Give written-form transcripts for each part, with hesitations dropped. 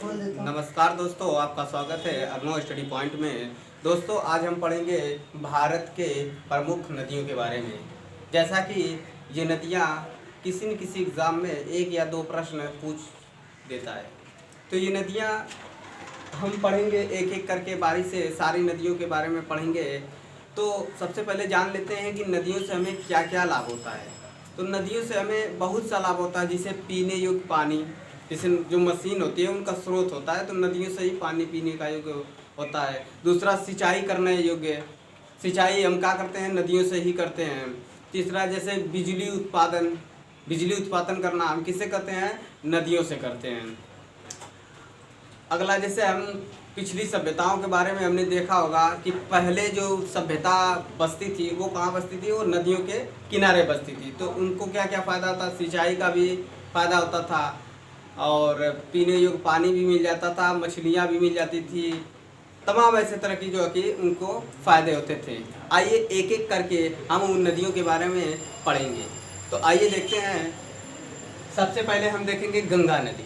नमस्कार दोस्तों, आपका स्वागत है अभिनव स्टडी पॉइंट में। दोस्तों, आज हम पढ़ेंगे भारत के प्रमुख नदियों के बारे में। जैसा कि ये नदियाँ किसी न किसी एग्ज़ाम में 1 या 2 प्रश्न पूछ देता है, तो ये नदियाँ हम पढ़ेंगे एक एक करके, बारी से सारी नदियों के बारे में पढ़ेंगे। तो सबसे पहले जान लेते हैं कि नदियों से हमें क्या क्या लाभ होता है। तो नदियों से हमें बहुत सा लाभ होता है, जैसे पीने योग्य पानी, जैसे जो मशीन होती है उनका स्रोत होता है, तो नदियों से ही पानी पीने का योग्य होता है। दूसरा, सिंचाई करने योग्य, सिंचाई हम क्या करते हैं, नदियों से ही करते हैं। तीसरा, जैसे बिजली उत्पादन करना हम किससे करते हैं, नदियों से करते हैं। अगला, जैसे हम पिछली सभ्यताओं के बारे में हमने देखा होगा कि पहले जो सभ्यता बसती थी वो कहाँ बसती थी, वो नदियों के किनारे बसती थी। तो उनको क्या क्या फ़ायदा होता, सिंचाई का भी फ़ायदा होता था और पीने योग्य पानी भी मिल जाता था, मछलियाँ भी मिल जाती थी, तमाम ऐसे तरह की जो कि उनको फ़ायदे होते थे। आइए एक एक करके हम उन नदियों के बारे में पढ़ेंगे। तो आइए देखते हैं। सबसे पहले हम देखेंगे गंगा नदी।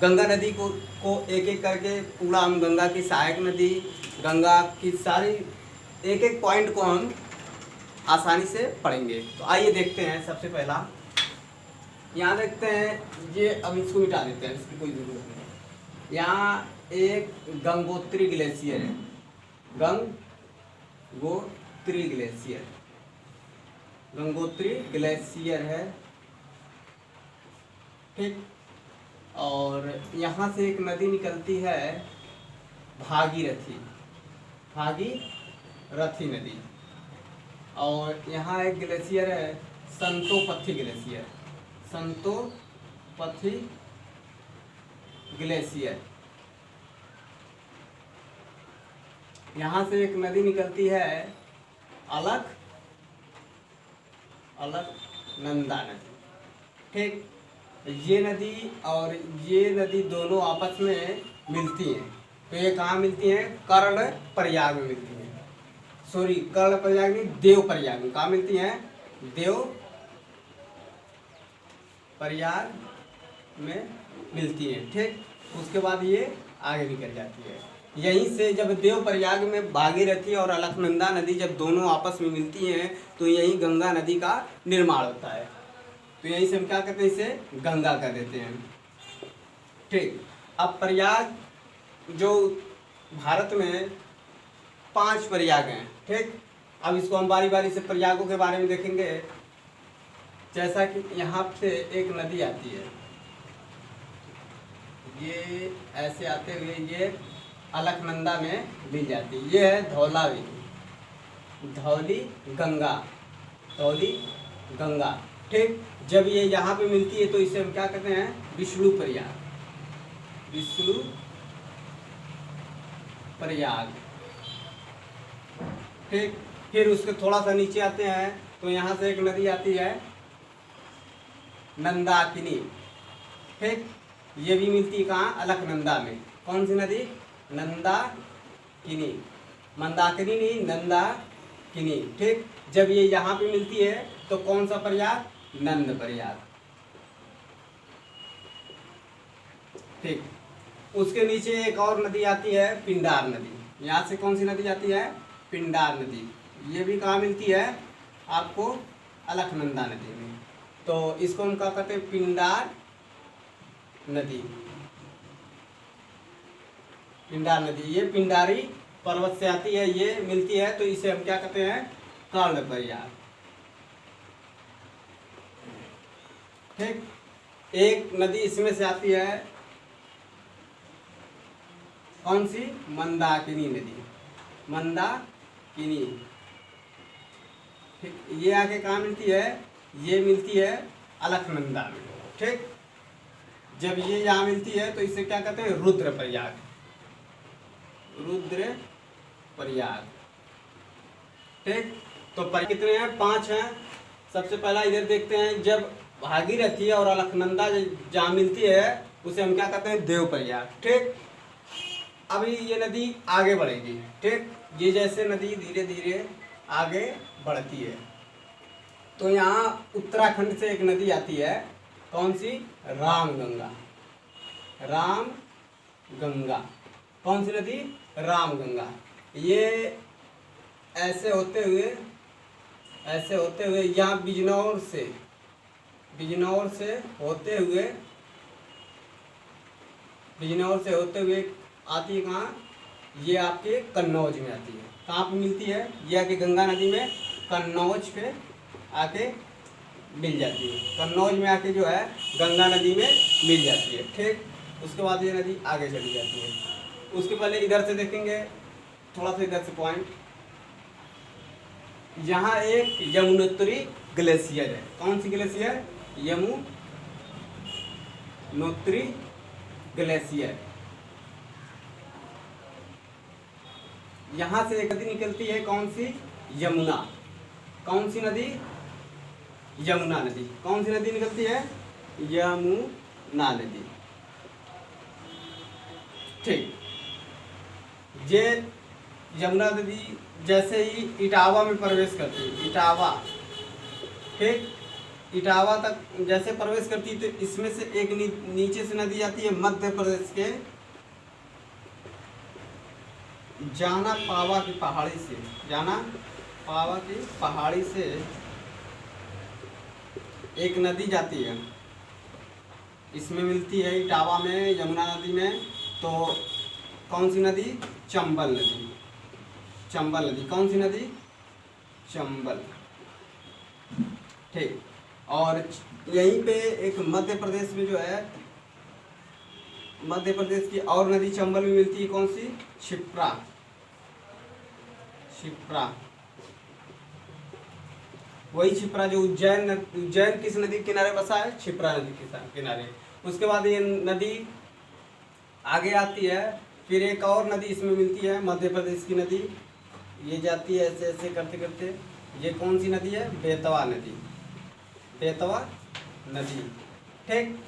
गंगा नदी को एक एक करके पूरा हम गंगा की सहायक नदी, गंगा की सारी एक एक पॉइंट को हम आसानी से पढ़ेंगे। तो आइए देखते हैं। सबसे पहला यहाँ देखते हैं, ये अब इसको मिटा देते हैं, इसकी कोई ज़रूरत नहीं। यहाँ एक गंगोत्री ग्लेशियर है, गंगोत्री ग्लेशियर, गंगोत्री ग्लेशियर है, ठीक। और यहाँ से एक नदी निकलती है, भागीरथी नदी। और यहाँ एक ग्लेशियर है, संतोपथी ग्लेशियर। यहाँ से एक नदी निकलती है, अलकनंदा नदी, ठीक। ये नदी और ये नदी दोनों आपस में मिलती हैं। तो ये कहाँ मिलती हैं, कर्णप्रयाग में मिलती हैं। सॉरी, कर्णप्रयाग नहीं, देवप्रयाग में। कहाँ मिलती हैं, देवप्रयाग में मिलती है, ठीक। उसके बाद ये आगे निकल जाती है। यहीं से जब देवप्रयाग में भागीरथी और अलकनंदा नदी जब दोनों आपस में मिलती हैं, तो यहीं गंगा नदी का निर्माण होता है। तो यहीं से हम क्या करते हैं, इसे गंगा कह देते हैं, ठीक। अब प्रयाग, जो भारत में 5 प्रयाग हैं, ठीक। अब इसको हम बारी बारी से प्रयागों के बारे में देखेंगे। जैसा कि यहाँ से एक नदी आती है, ये ऐसे आते हुए ये अलकनंदा में मिल जाती है। ये है धौली गंगा, ठीक। जब ये यहाँ पे मिलती है तो इसे हम क्या कहते हैं, विष्णु प्रयाग, ठीक। फिर उसके थोड़ा सा नीचे आते हैं तो यहाँ से एक नदी आती है, नंदाकिनी, ठीक। ये भी मिलती है कहाँ, अलकनंदा में। कौन सी नदी, नंदाकिनी, मंदाकिनी नहीं, नंदाकिनी, ठीक। जब ये यहाँ पे मिलती है तो कौन सा प्रयाग, नंद प्रयाग, ठीक। उसके नीचे एक और नदी आती है, पिंडार नदी। यहाँ से कौन सी नदी आती है, पिंडार नदी। ये भी कहाँ मिलती है आपको, अलकनंदा नदी में। तो इसको हम क्या कहते हैं, पिंडार नदी। ये पिंडारी पर्वत से आती है, ये मिलती है, तो इसे हम क्या कहते हैं, कर्णप्रयाग, ठीक। एक नदी इसमें से आती है, कौन सी, मंदाकिनी नदी, ठीक। ये आके कहाँ मिलती है, ये मिलती है अलकनंदा में, ठीक। जब ये यहाँ मिलती है तो इसे क्या कहते हैं, रुद्रप्रयाग, ठीक। तो कितने हैं, 5 हैं। सबसे पहला इधर देखते हैं, जब भागीरथी और अलकनंदा जहाँ मिलती है उसे हम क्या कहते हैं, देवप्रयाग, ठीक। अभी ये नदी आगे बढ़ेगी, ठीक। ये जैसे नदी धीरे धीरे आगे बढ़ती है तो यहाँ उत्तराखंड से एक नदी आती है, कौन सी, रामगंगा, गंगा। कौन सी नदी? रामगंगा। ये ऐसे होते हुए यहाँ बिजनौर से होते हुए आती है कहाँ? ये आपके कन्नौज में आती है। कहाँ पे मिलती है? ये आके गंगा नदी में कन्नौज पे आके मिल जाती है। कन्नौज में आके जो है गंगा नदी में मिल जाती है। ठीक, उसके बाद ये नदी आगे चली जाती है। उसके पहले इधर से देखेंगे थोड़ा सा, इधर से पॉइंट, यहाँ एक यमुनोत्री ग्लेशियर है। कौन सी ग्लेशियर? यमुनोत्री ग्लेशियर। यहाँ से एक नदी निकलती है, कौन सी? यमुना। कौन सी नदी? यमुना नदी। कौन सी नदी निकलती है? यमुना नदी। ठीक, ये यमुना नदी जैसे ही इटावा में प्रवेश करती है, ठीक, इटावा तक जैसे प्रवेश करती है तो इसमें से एक नीचे से नदी आती है मध्य प्रदेश के जाना पावा की पहाड़ी से एक नदी जाती है, इसमें मिलती है इटावा में, यमुना नदी में। तो कौन सी नदी? चंबल नदी। कौन सी नदी? चंबल। ठीक, और यहीं पे एक मध्य प्रदेश में जो है, मध्य प्रदेश की और नदी चंबल में मिलती है, कौन सी? क्षिप्रा। वही क्षिप्रा जो उज्जैन किस नदी के किनारे बसा है? क्षिप्रा नदी के किनारे। उसके बाद ये नदी आगे आती है, फिर एक और नदी इसमें मिलती है, मध्य प्रदेश की नदी। ये जाती है ऐसे ऐसे करते करते, ये कौन सी नदी है? बेतवा नदी। ठीक,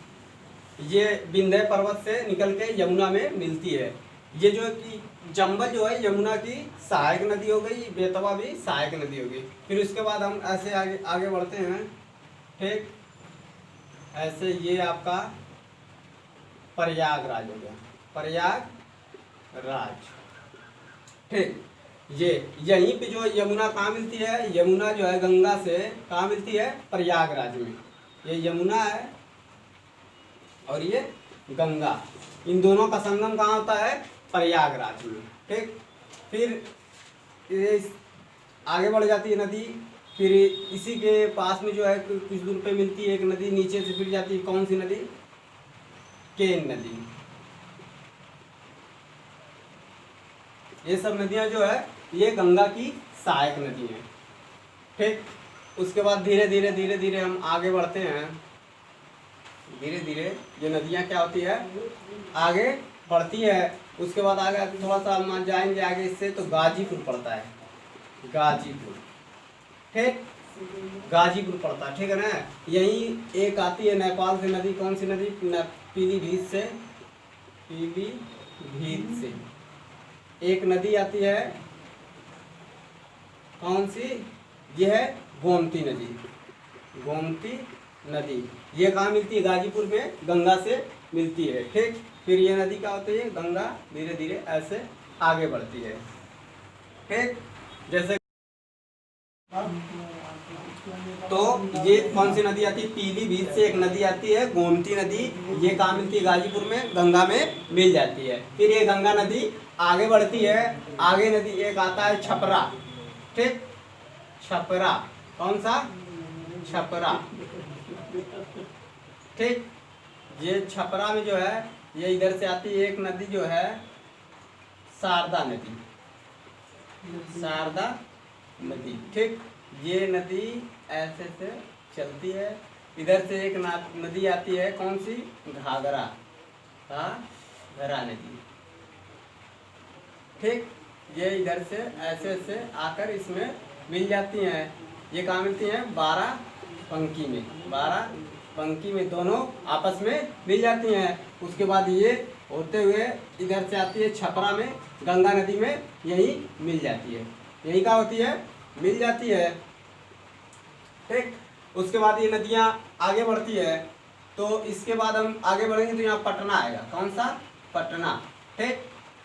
ये विंध्य पर्वत से निकल के यमुना में मिलती है। ये जो कि चंबल जो है यमुना की सहायक नदी हो गई, बेतवा भी सहायक नदी हो गई। फिर उसके बाद हम ऐसे आगे बढ़ते हैं। ठीक, ऐसे ये आपका प्रयागराज हो गया, प्रयागराज। ठीक, ये यहीं पे जो यमुना कहाँ मिलती है? यमुना जो है गंगा से कहाँ मिलती है? प्रयागराज में। ये यमुना है और ये गंगा, इन दोनों का संगम कहाँ होता है? प्रयागराज में। ठीक, फिर ये आगे बढ़ जाती है नदी, फिर इसी के पास में जो है कुछ दूर पे मिलती है एक नदी, नीचे से फिर जाती है, कौन सी नदी? केन नदी। ये सब नदियां जो है ये गंगा की सहायक नदी हैं। ठीक, उसके बाद धीरे धीरे हम आगे बढ़ते हैं। धीरे धीरे ये नदियां क्या होती है? आगे बढ़ती है। उसके बाद आगे थोड़ा सा हम जाएंगे आगे इससे तो गाजीपुर पड़ता है, गाजीपुर। ठीक, गाजीपुर पड़ता है, ठीक है ना। यहीं एक आती है नेपाल से नदी, कौन सी नदी? पीलीभीत से एक नदी आती है, कौन सी? यह है गोमती नदी। ये कहाँ मिलती है? गाजीपुर में गंगा से मिलती है। ठीक, फिर ये नदी क्या होती है? गंगा धीरे धीरे ऐसे आगे बढ़ती है। ठीक, जैसे तो ये कौन सी नदी आती है? पीलीभीत से एक नदी आती है गोमती नदी। ये कहाँ मिलती है? गाजीपुर में, गंगा में मिल जाती है। फिर ये गंगा नदी आगे बढ़ती है, आगे नदी एक आता है छपरा। ठीक, छपरा, कौन सा? छपरा। ठीक, ये छपरा में जो है ये इधर से आती है एक नदी जो है शारदा नदी। ठीक, ये नदी ऐसे से चलती है, इधर से एक नदी आती है, कौन सी? घाघरा नदी। ठीक, ये इधर से ऐसे ऐसे आकर इसमें मिल जाती हैं। ये कहाँ मिलती हैं? बाराबंकी में दोनों आपस में मिल जाती हैं। उसके बाद ये होते हुए इधर से आती है छपरा में, गंगा नदी में यही मिल जाती है। यही क्या होती है? मिल जाती है। ठीक, उसके बाद ये नदियाँ आगे बढ़ती है, तो इसके बाद हम आगे बढ़ेंगे तो यहाँ पटना आएगा। कौन सा? पटना, ठीक,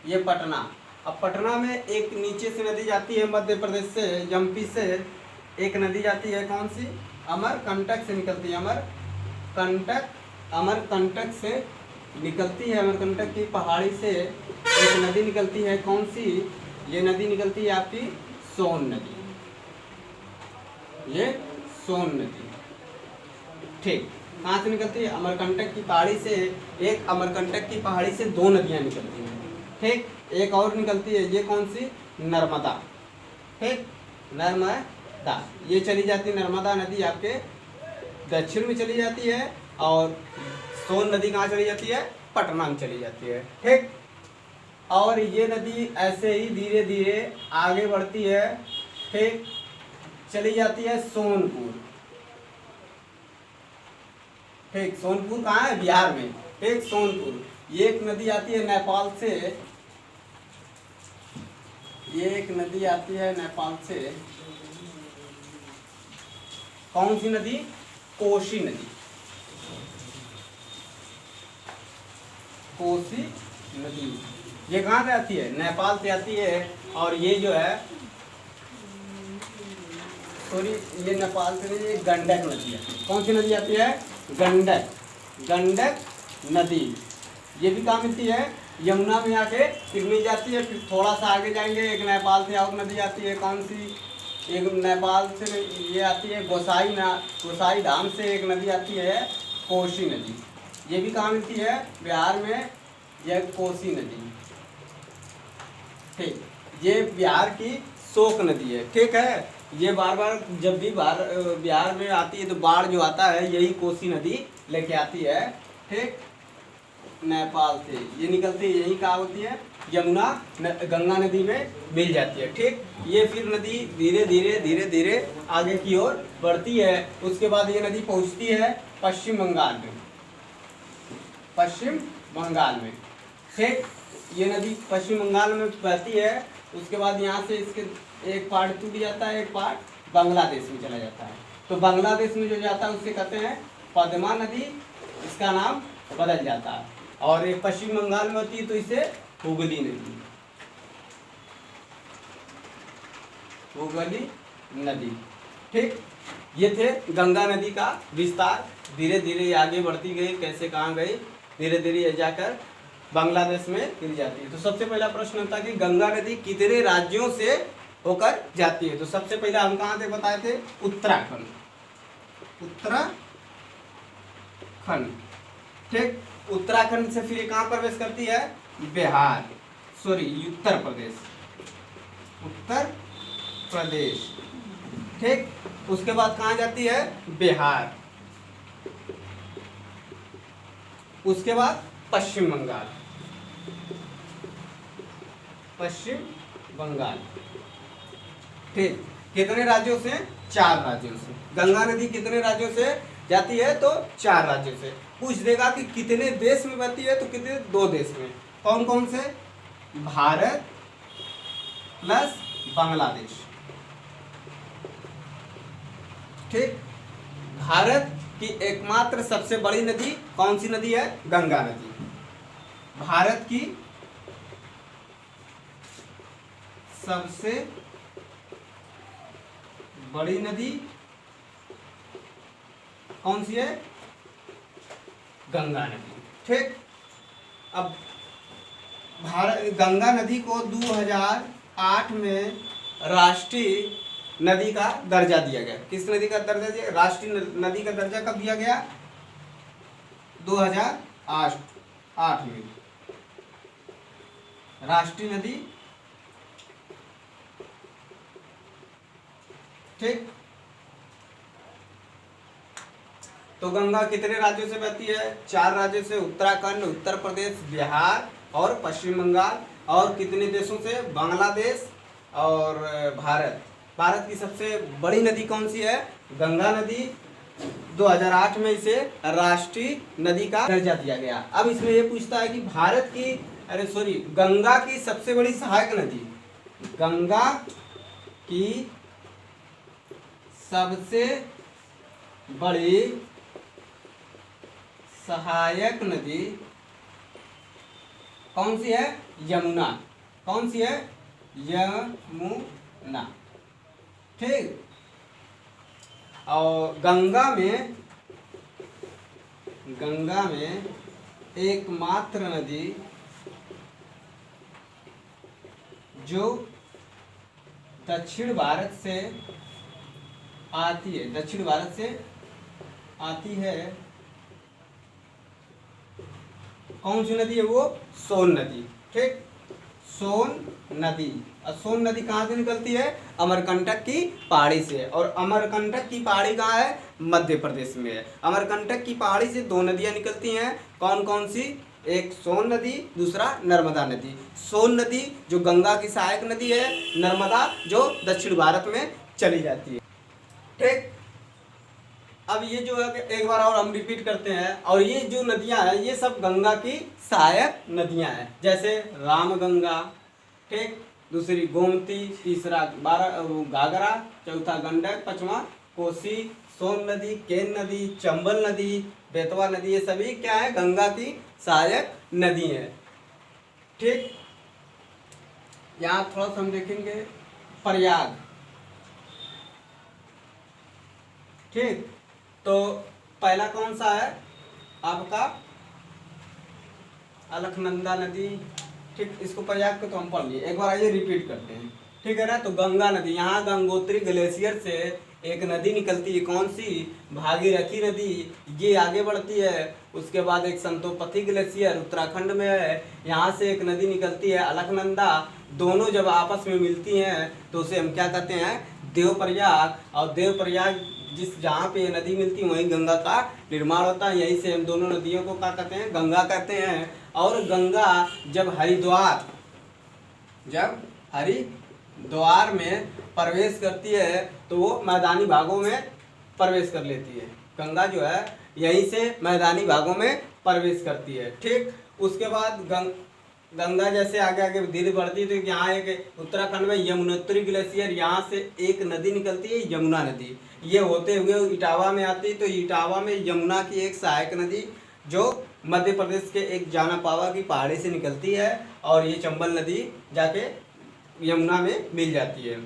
ये पटना। अब पटना में एक नीचे से नदी जाती है मध्य प्रदेश से, एमपी से एक नदी जाती है, कौन सी, अमरकंटक से निकलती है, अमरकंटक से निकलती है, अमरकंटक की पहाड़ी से एक नदी निकलती है, कौन सी, ये नदी निकलती है आपकी सोन नदी, ये सोन नदी, ठीक। कहाँ से निकलती है, अमरकंटक की पहाड़ी से, एक अमरकंटक की पहाड़ी से दो नदियाँ निकलती हैं, ठीक। एक और निकलती है, ये कौन सी, नर्मदा, ठीक, नर्मदा, ये चली जाती है, नर्मदा नदी आपके दक्षिण में चली जाती है, और सोन नदी कहाँ चली जाती है, पटना में चली जाती है, ठीक। और ये नदी ऐसे ही धीरे धीरे आगे बढ़ती है, ठीक, चली जाती है सोनपुर, ठीक, सोनपुर कहाँ है, बिहार में, ठीक, सोनपुर। ये एक नदी आती है नेपाल से, ये एक नदी आती है नेपाल से, कौन सी नदी, कोसी नदी, कोसी नदी, ये कहाँ से आती है, नेपाल से आती है। और ये जो है, सॉरी, ये नेपाल से नहीं, ये गंडक नदी है, कौन सी नदी आती है, गंडक, गंडक नदी, ये भी कहाँ मिलती है, यमुना में आके पिघली जाती है। फिर थोड़ा सा आगे जाएंगे, एक नेपाल से और नदी आती है, कौन सी, एक नेपाल से ये आती है गोसाई धाम से एक नदी आती है, कोसी नदी, ये भी कहाँ मिलती है, बिहार में, यह कोसी नदी, ठीक, ये बिहार की शोक नदी है, ठीक है। ये बार बार जब भी बिहार में आती है तो बाढ़ जो आता है, यही कोसी नदी लेके आती है, ठीक, नेपाल से ये निकलती है, यही कहाँ होती है, यमुना गंगा नदी में मिल जाती है, ठीक। ये फिर नदी धीरे धीरे धीरे धीरे आगे की ओर बढ़ती है। उसके बाद ये नदी पहुँचती है पश्चिम बंगाल में, पश्चिम बंगाल में, ठीक, ये नदी पश्चिम बंगाल में बहती है। उसके बाद यहाँ से इसके एक पार्ट टूट जाता है, एक पार्ट बांग्लादेश में चला जाता है। तो बांग्लादेश में जो जाता है उससे कहते हैं पद्मा नदी, इसका नाम बदल जाता है। और ये पश्चिम बंगाल में होती है तो इसे हुगली नदी, हुगली नदी, ठीक। ये थे गंगा नदी का विस्तार, धीरे धीरे आगे बढ़ती गई, कैसे कहाँ गई, धीरे धीरे ये जाकर बांग्लादेश में गिर जाती है। तो सबसे पहला प्रश्न होता है कि गंगा नदी कितने राज्यों से होकर जाती है। तो सबसे पहले हम कहाँ से बताए थे, उत्तराखंड, उत्तराखंड, ठीक। उत्तराखंड से फिर कहाँ प्रवेश करती है, बिहार, सॉरी उत्तर प्रदेश, उत्तर प्रदेश, ठीक। उसके बाद कहाँ जाती है, बिहार, उसके बाद पश्चिम बंगाल, पश्चिम बंगाल, ठीक। कितने राज्यों से, 4 राज्यों से। गंगा नदी कितने राज्यों से जाती है, तो 4 राज्यों से। पूछ देगा कि कितने देश में बहती है, तो कितने, 2 देश में, कौन कौन से, भारत प्लस बांग्लादेश, ठीक। भारत की एकमात्र सबसे बड़ी नदी कौन सी नदी है, गंगा नदी। भारत की सबसे बड़ी नदी कौन सी है, गंगा नदी, ठीक। अब गंगा नदी को 2008 में राष्ट्रीय नदी का दर्जा दिया गया। किस नदी का दर्जा दिया, राष्ट्रीय नदी का दर्जा कब दिया गया, 2008 में राष्ट्रीय नदी, ठीक। तो गंगा कितने राज्यों से बहती है, 4 राज्यों से, उत्तराखंड, उत्तर प्रदेश, बिहार और पश्चिम बंगाल। और कितने देशों से, बांग्लादेश और भारत। भारत की सबसे बड़ी नदी कौन सी है, गंगा नदी। 2008 में इसे राष्ट्रीय नदी का दर्जा दिया गया। अब इसमें ये पूछता है कि भारत की, गंगा की सबसे बड़ी सहायक नदी, गंगा की सबसे बड़ी सहायक नदी कौन सी है? यमुना। कौन सी है? यमुना। ठीक। और गंगा में एकमात्र नदी जो दक्षिण भारत से आती है, दक्षिण भारत से आती है, कौन सी नदी है वो? सोन नदी। ठीक, सोन नदी। और सोन नदी कहाँ से निकलती है? अमरकंटक की पहाड़ी से। और अमरकंटक की पहाड़ी कहाँ है? मध्य प्रदेश में है। अमरकंटक की पहाड़ी से दो नदियां निकलती हैं। कौन कौन सी? एक सोन नदी, दूसरा नर्मदा नदी। सोन नदी जो गंगा की सहायक नदी है, नर्मदा जो दक्षिण भारत में चली जाती है। ठीक। अब ये जो है एक बार और हम रिपीट करते हैं। और ये जो नदियां हैं ये सब गंगा की सहायक नदियां हैं, जैसे रामगंगा, ठीक, दूसरी गोमती, तीसरा घाघरा, चौथा गंडक, पांचवा कोसी, सोन नदी, केन नदी, चंबल नदी, बेतवा नदी, ये सभी क्या है? गंगा की सहायक नदी है। ठीक। यहाँ थोड़ा सा हम देखेंगे प्रयाग। ठीक, तो पहला कौन सा है आपका? अलकनंदा नदी। ठीक, इसको प्रयाग को तो हम पढ़ लिए, एक बार आइए रिपीट करते हैं। ठीक है ना। तो गंगा नदी, यहाँ गंगोत्री ग्लेशियर से एक नदी निकलती है, कौन सी? भागीरथी नदी। ये आगे बढ़ती है। उसके बाद एक संतोपति ग्लेशियर उत्तराखंड में है, यहाँ से एक नदी निकलती है अलकनंदा। दोनों जब आपस में मिलती हैं तो उसे हम क्या कहते हैं? देवप्रयाग। और देवप्रयाग जहाँ पे ये नदी मिलती है वहीं गंगा का निर्माण होता है। यहीं से हम दोनों नदियों को क्या कहते हैं? गंगा कहते हैं। और गंगा जब हरिद्वार में प्रवेश करती है तो वो मैदानी भागों में प्रवेश कर लेती है। गंगा जो है यहीं से मैदानी भागों में प्रवेश करती है। ठीक। उसके बाद गंगा जैसे आगे आगे धीरे बढ़ती है तो यहाँ एक उत्तराखंड में यमुनोत्री ग्लेशियर, यहाँ से एक नदी निकलती है यमुना नदी। ये होते हुए इटावा में आती है। तो इटावा में यमुना की एक सहायक नदी जो मध्य प्रदेश के एक जानापावा की पहाड़ी से निकलती है और ये चंबल नदी जाके यमुना में मिल जाती है।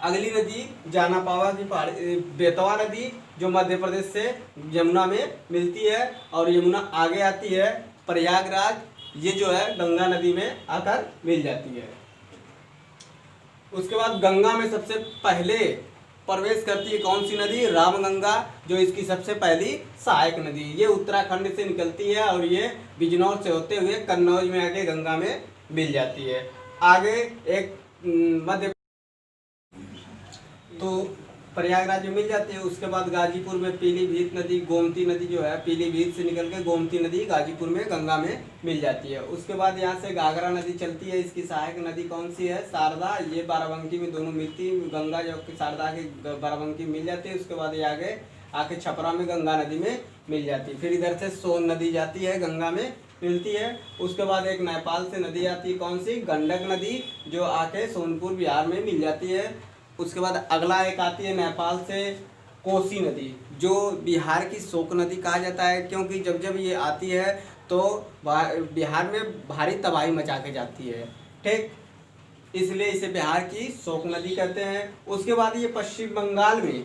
अगली नदी जानापावा की पहाड़ी बेतवा नदी जो मध्य प्रदेश से यमुना में मिलती है और यमुना आगे आती है प्रयागराज, ये जो है गंगा नदी में आकर मिल जाती है। उसके बाद गंगा में सबसे पहले प्रवेश करती है कौन सी नदी? रामगंगा, जो इसकी सबसे पहली सहायक नदी। ये उत्तराखंड से निकलती है और ये बिजनौर से होते हुए कन्नौज में आके गंगा में मिल जाती है। आगे एक मध्य तो प्रयागराज में मिल जाती है। उसके बाद गाजीपुर में पीलीभीत नदी, गोमती नदी जो है पीलीभीत से निकल के गोमती नदी गाजीपुर में गंगा में मिल जाती है। उसके बाद यहाँ से घाघरा नदी चलती है, इसकी सहायक नदी कौन सी है? शारदा। ये बाराबंकी में दोनों मिलती है, गंगा जो शारदा के बाराबंकी मिल जाती है। उसके बाद ये आगे आके छपरा में गंगा नदी में मिल जाती है। फिर इधर से सोन नदी जाती है, गंगा में मिलती है। उसके बाद एक नेपाल से नदी आती है, कौन सी? गंडक नदी, जो आके सोनपुर बिहार में मिल जाती है। उसके बाद अगला एक आती है नेपाल से कोसी नदी, जो बिहार की शोक नदी कहा जाता है, क्योंकि जब जब ये आती है तो बिहार में भारी तबाही मचा के जाती है। ठीक, इसलिए इसे बिहार की शोक नदी कहते हैं। उसके बाद ये पश्चिम बंगाल में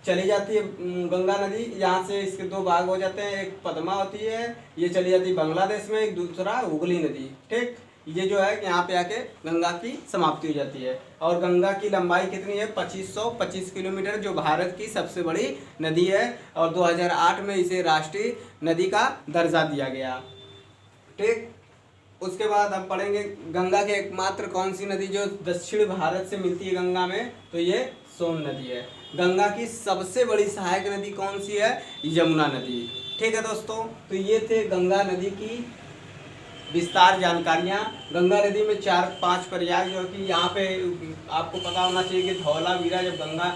चली जाती है गंगा नदी। यहाँ से इसके दो भाग हो जाते हैं, एक पद्मा होती है, ये चली जाती है बांग्लादेश में, एक दूसरा हुगली नदी। ठीक, ये जो है यहाँ पे आके गंगा की समाप्ति हो जाती है। और गंगा की लंबाई कितनी है? 2525 किलोमीटर, जो भारत की सबसे बड़ी नदी है और 2008 में इसे राष्ट्रीय नदी का दर्जा दिया गया। ठीक, उसके बाद हम पढ़ेंगे गंगा के एकमात्र कौन सी नदी जो दक्षिण भारत से मिलती है गंगा में, तो ये सोन नदी है। गंगा की सबसे बड़ी सहायक नदी कौन सी है? यमुना नदी। ठीक है दोस्तों, तो ये थे गंगा नदी की विस्तार जानकारियाँ। गंगा नदी में 4-5 प्रयाग जो कि यहाँ पे आपको पता होना चाहिए कि धौलावीरा जब गंगा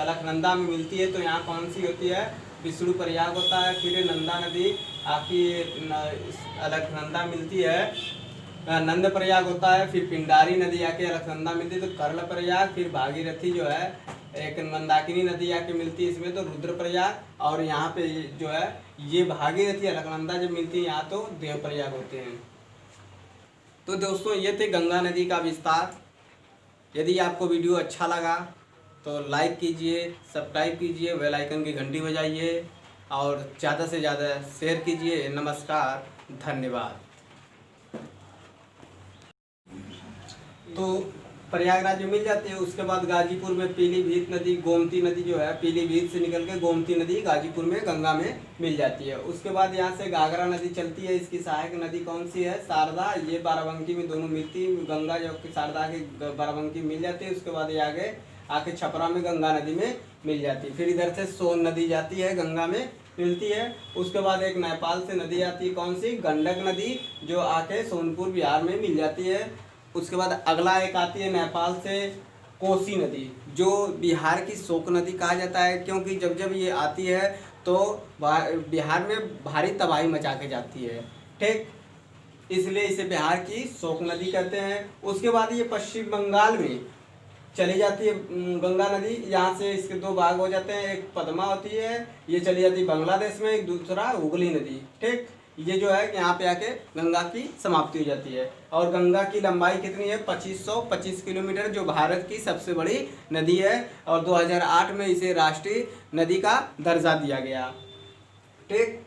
अलकनंदा में मिलती है तो यहाँ कौन सी होती है? विष्णु प्रयाग होता है। फिर नंदा नदी आके अलकनंदा मिलती है, नंद प्रयाग होता है। फिर पिंडारी नदी आके अलकनंदा मिलती है तो कर्ल प्रयाग। फिर भागीरथी जो है एक मंदाकिनी नदी आके मिलती है इसमें तो रुद्र प्रयाग। और यहाँ पे जो है ये भागीरथी अलकनंदा जब मिलती है यहाँ तो देव प्रयाग होते हैं। तो दोस्तों ये थे गंगा नदी का विस्तार। यदि आपको वीडियो अच्छा लगा तो लाइक कीजिए, सब्सक्राइब कीजिए, बेल आइकन की घंटी बजाइए और ज़्यादा से ज़्यादा शेयर कीजिए। नमस्कार, धन्यवाद। तो प्रयागराज में मिल जाती है। उसके बाद गाजीपुर में पीलीभीत नदी, गोमती नदी जो है पीलीभीत से निकल के गोमती नदी गाजीपुर में गंगा में मिल जाती है। उसके बाद यहाँ से घाघरा नदी चलती है। इसकी सहायक नदी कौन सी है? शारदा। ये बाराबंकी में दोनों मिलती है, गंगा जो कि शारदा के बाराबंकी मिल जाती है। उसके बाद ये आगे आके छपरा में गंगा नदी में मिल जाती है। फिर इधर से सोन नदी जाती है, गंगा में मिलती है। उसके बाद एक नेपाल से नदी आती है, कौन सी? गंडक नदी, जो आके सोनपुर बिहार में मिल जाती है। उसके बाद अगला एक आती है नेपाल से कोसी नदी, जो बिहार की शोक नदी कहा जाता है, क्योंकि जब जब ये आती है तो बिहार में भारी तबाही मचा के जाती है, ठीक, इसलिए इसे बिहार की शोक नदी कहते हैं। उसके बाद ये पश्चिम बंगाल में चली जाती है गंगा नदी। यहाँ से इसके दो भाग हो जाते हैं, एक पद्मा होती है, ये चली जाती है बांग्लादेश में, एक दूसरा हुगली नदी, ठीक। ये जो है यहाँ पे आके गंगा की समाप्ति हो जाती है। और गंगा की लंबाई कितनी है? 2525 किलोमीटर, जो भारत की सबसे बड़ी नदी है। और 2008 में इसे राष्ट्रीय नदी का दर्जा दिया गया, ठीक।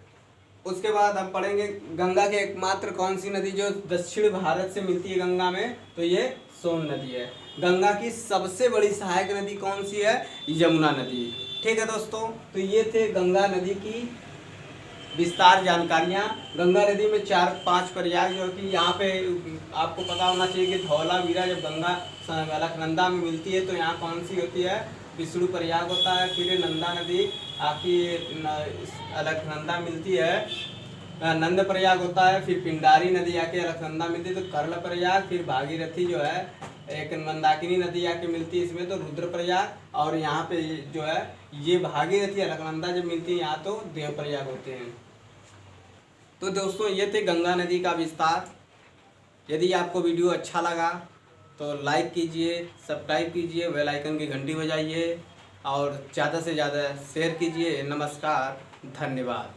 उसके बाद हम पढ़ेंगे गंगा के एकमात्र कौन सी नदी जो दक्षिण भारत से मिलती है गंगा में, तो ये सोन नदी है। गंगा की सबसे बड़ी सहायक नदी कौन सी है? यमुना नदी, ठीक है दोस्तों। तो ये थे गंगा नदी की विस्तार जानकारियाँ। गंगा नदी में 4-5 प्रयाग जो कि यहाँ पे आपको पता होना चाहिए कि धौलावीरा जब गंगा अलकनंदा में मिलती है तो यहाँ कौन सी होती है? विष्णु प्रयाग होता है। फिर नंदा नदी आकी अलकनंदा मिलती है, नंद प्रयाग होता है। फिर पिंडारी नदी आके अलकनंदा मिलती है तो कर्ल प्रयाग। फिर भागीरथी जो है एक मंदाकिनी नदी आके मिलती है इसमें तो रुद्र प्रयाग। और यहाँ पे जो है ये भागीरथी अलकनंदा जब मिलती है यहाँ तो देव प्रयाग होते हैं। तो दोस्तों ये थे गंगा नदी का विस्तार। यदि आपको वीडियो अच्छा लगा तो लाइक कीजिए, सब्सक्राइब कीजिए, बेल आइकन की घंटी बजाइए और ज़्यादा से ज़्यादा शेयर कीजिए। नमस्कार, धन्यवाद।